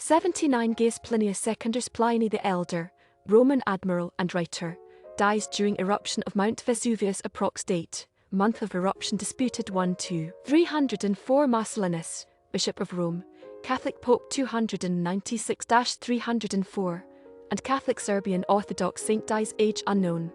79 Gaius Plinius Secundus Pliny the Elder, Roman admiral and writer, dies during eruption of Mount Vesuvius. Approx date, month of eruption disputed. 1-2. 304 Marcellinus, Bishop of Rome, Catholic Pope 296-304, and Catholic Serbian Orthodox saint dies. Age unknown.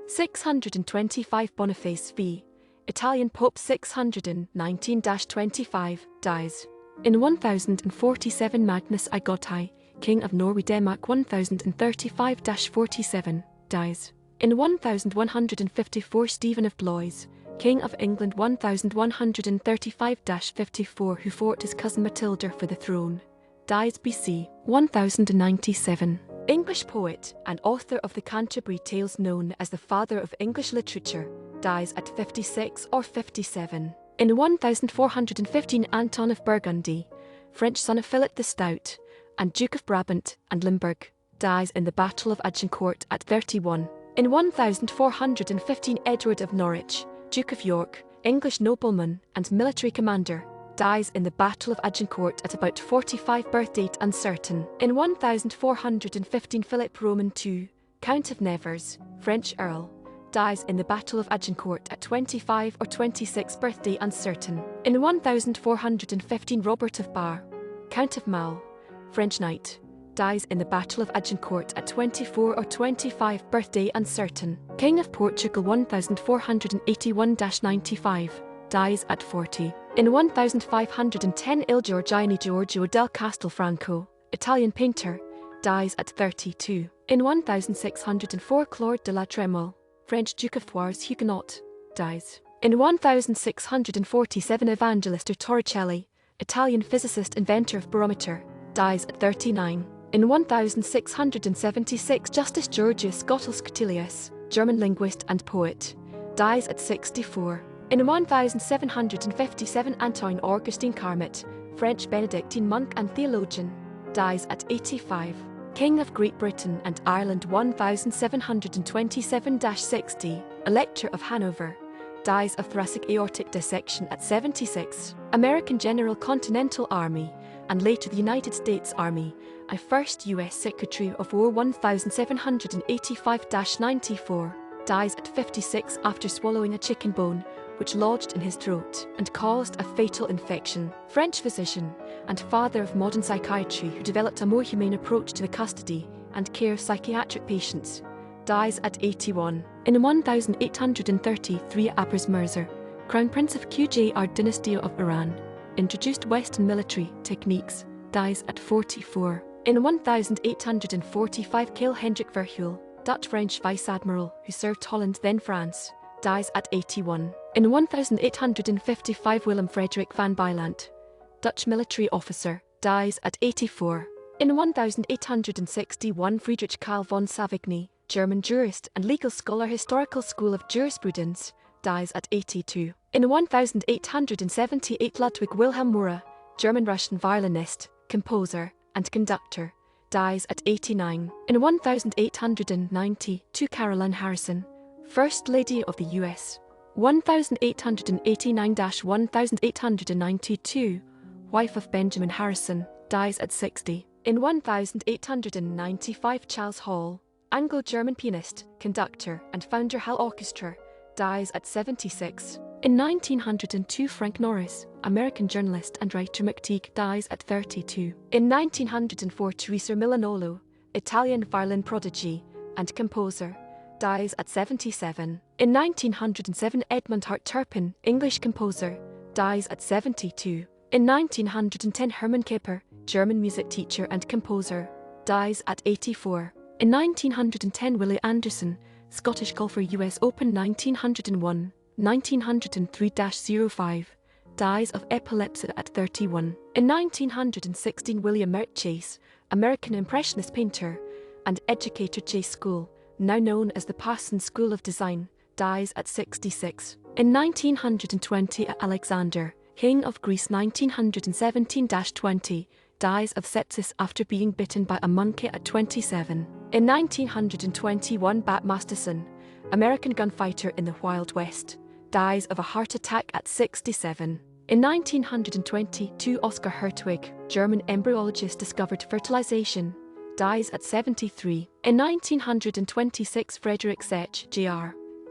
625 Boniface V, Italian Pope 619-25, dies. In 1047 Magnus I Godhi, King of Norway Denmark 1035-47, dies. In 1154 Stephen of Blois, King of England 1135-54, who fought his cousin Matilda for the throne, dies. BC 1097. English poet and author of the Canterbury Tales, known as the father of English literature, dies at 56 or 57. In 1415 Anton of Burgundy, French son of Philip the Stout, and Duke of Brabant and Limburg, dies in the Battle of Agincourt at 31. In 1415 Edward of Norwich, Duke of York, English nobleman and military commander, dies in the Battle of Agincourt at about 45. Birth date uncertain. In 1415 Philip II, Count of Nevers, French Earl, dies in the Battle of Agincourt at 25 or 26. Birthday uncertain. In 1415 Robert of Bar, Count of Mal, French knight, dies in the Battle of Agincourt at 24 or 25. Birthday uncertain. King of Portugal 1481-95, dies at 40. In 1510 Il Giorgione Giorgio del Castelfranco, Italian painter, dies at 32. In 1604 Claude de la Tremole, French Duke of Thouars Huguenot, dies. In 1647 Evangelista Torricelli, Italian physicist, inventor of barometer, dies at 39. In 1676 Justus Georgius Schottel, German linguist and poet, dies at 64. In 1757 Antoine Augustine Calmet, French Benedictine monk and theologian, dies at 85. King of Great Britain and Ireland 1727-60, Elector of Hanover, dies of thoracic aortic dissection at 76. American General Continental Army, and later the United States Army, and first U.S. Secretary of War 1785-94, dies at 56 after swallowing a chicken bone, which lodged in his throat and caused a fatal infection. French physician and father of modern psychiatry, who developed a more humane approach to the custody and care of psychiatric patients, dies at 81. In 1833 Abbas Mirza, Crown Prince of Qājār dynasty of Iran, introduced Western military techniques, dies at 44. In 1845 Carel Hendrik Verhuell, Dutch-French vice admiral who served Holland then France, dies at 81. In 1855 Willem Frederik van Bylandt, Dutch military officer, dies at 84. In 1861 Friedrich Carl von Savigny, German jurist and legal scholar, Historical School of Jurisprudence, dies at 82. In 1878 Ludwig Wilhelm Maurer, German-Russian violinist, composer, and conductor, dies at 89. In 1892 Caroline Harrison, First Lady of the U.S., 1889-1892, wife of Benjamin Harrison, dies at 60. In 1895 Charles Hallé, Anglo-German pianist, conductor, and founder Halle Orchestra, dies at 76. In 1902 Frank Norris, American journalist and writer McTeague, dies at 32. In 1904 Teresa Milanollo, Italian violin prodigy and composer, dies at 77. In 1907 Edmund Hart Turpin, English composer, dies at 72. In 1910 Hermann Kipper, German music teacher and composer, dies at 84. In 1910 Willie Anderson, Scottish golfer, US Open 1901, 1903-05, dies of epilepsy at 31. In 1916 William Merritt Chase, American impressionist painter and educator, Chase School, now known as the Parsons School of Design, dies at 66. In 1920 Alexander, King of Greece 1917-20, dies of sepsis after being bitten by a monkey at 27. In 1921 Bat Masterson, American gunfighter in the Wild West, dies of a heart attack at 67. In 1922, Oskar Hertwig, German embryologist, discovered fertilization, dies at 73. In 1926, Friedrich Jr.,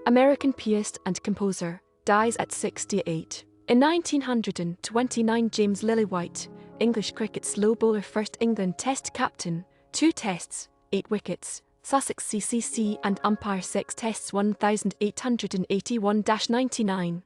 American pianist and composer, dies at 68. In 1929, James Lillywhite, English cricket slow bowler, first England Test captain, 2 tests, 8 wickets, Sussex CCC and umpire 6 tests, 1881-99,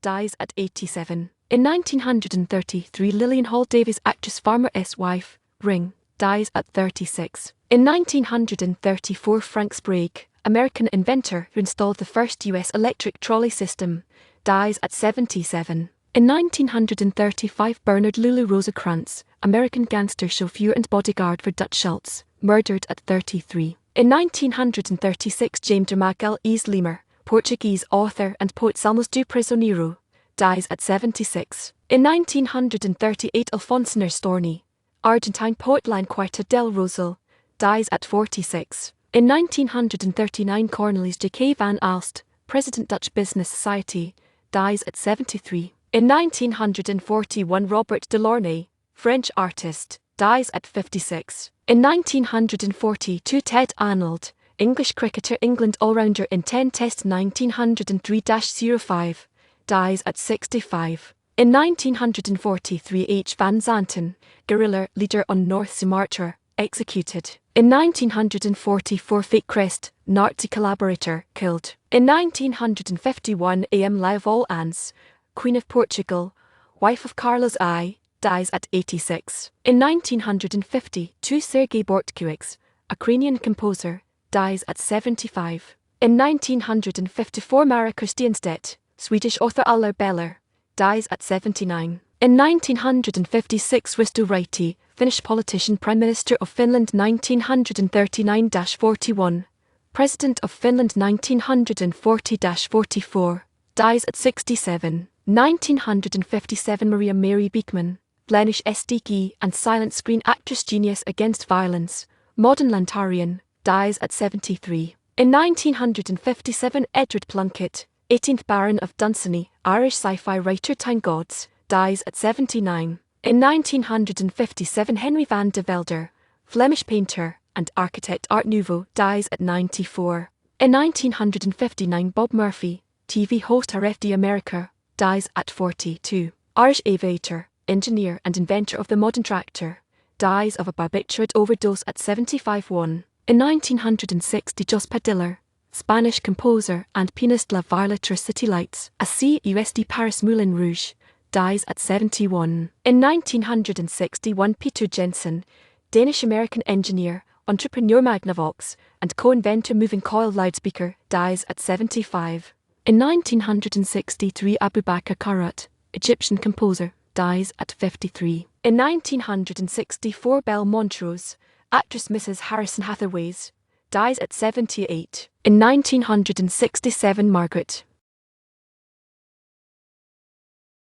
dies at 87. In 1933, Lillian Hall Davies, actress, farmer's wife, Ring, dies at 36. In 1934, Frank Sprague, American inventor who installed the first US electric trolley system, dies at 77. In 1935, Bernard Lulu Rosenkrantz, American gangster, chauffeur and bodyguard for Dutch Schultz, murdered at 33. In 1936, Jaime de Magalhães Lima, Portuguese author and poet, Salmos do Prisioneiro, dies at 76. In 1938, Alfonsina Storni, Argentine poet, line Quarta del Rosal, dies at 46. In 1939, Cornelis J.K. van Aalst, President, Dutch Business Society, dies at 73. In 1941, Robert Delaunay, French artist, dies at 56. In 1942, Ted Arnold, English cricketer, England all-rounder in 10 Tests 1903-05, dies at 65. In 1943, H. Van Zanten, guerrilla leader on North Sumatra, executed. In 1944, Fake Crest, Nazi collaborator, killed. In 1951, A.M. Laval Ans, Queen of Portugal, wife of Carlos I, dies at 86. In 1952, Sergei Bortkiewicz, Ukrainian composer, dies at 75. In 1954, Mara Kristianstedt, Swedish author, Alla Beller, dies at 79. In 1956, Risto Ryti, Finnish politician, Prime Minister of Finland 1939-41, President of Finland 1940-44, dies at 67. 1957, Maria Mary Beekman, Flemish SDG and silent screen actress, genius against violence, modern Lantarian, dies at 73. In 1957, Edward Plunkett, 18th Baron of Dunsany, Irish sci-fi writer, Time Gods, dies at 79. In 1957, Henry van de Velde, Flemish painter and architect, Art Nouveau, dies at 94. In 1959, Bob Murphy, TV host, RFD America, dies at 42. Irish aviator, engineer and inventor of the modern tractor, dies of a barbiturate overdose at 75. In 1960, Jos Padilla, Spanish composer and pianist, La Violetra City Lights, a CUSD Paris Moulin Rouge, dies at 71. In 1961, Peter Jensen, Danish-American engineer, entrepreneur, Magnavox, and co-inventor moving coil loudspeaker, dies at 75. In 1963, Abu Bakr Karat, Egyptian composer, dies at 53. In 1964, Belle Montrose, actress Mrs. Harrison Hathaways, dies at 78. In 1967, Margaret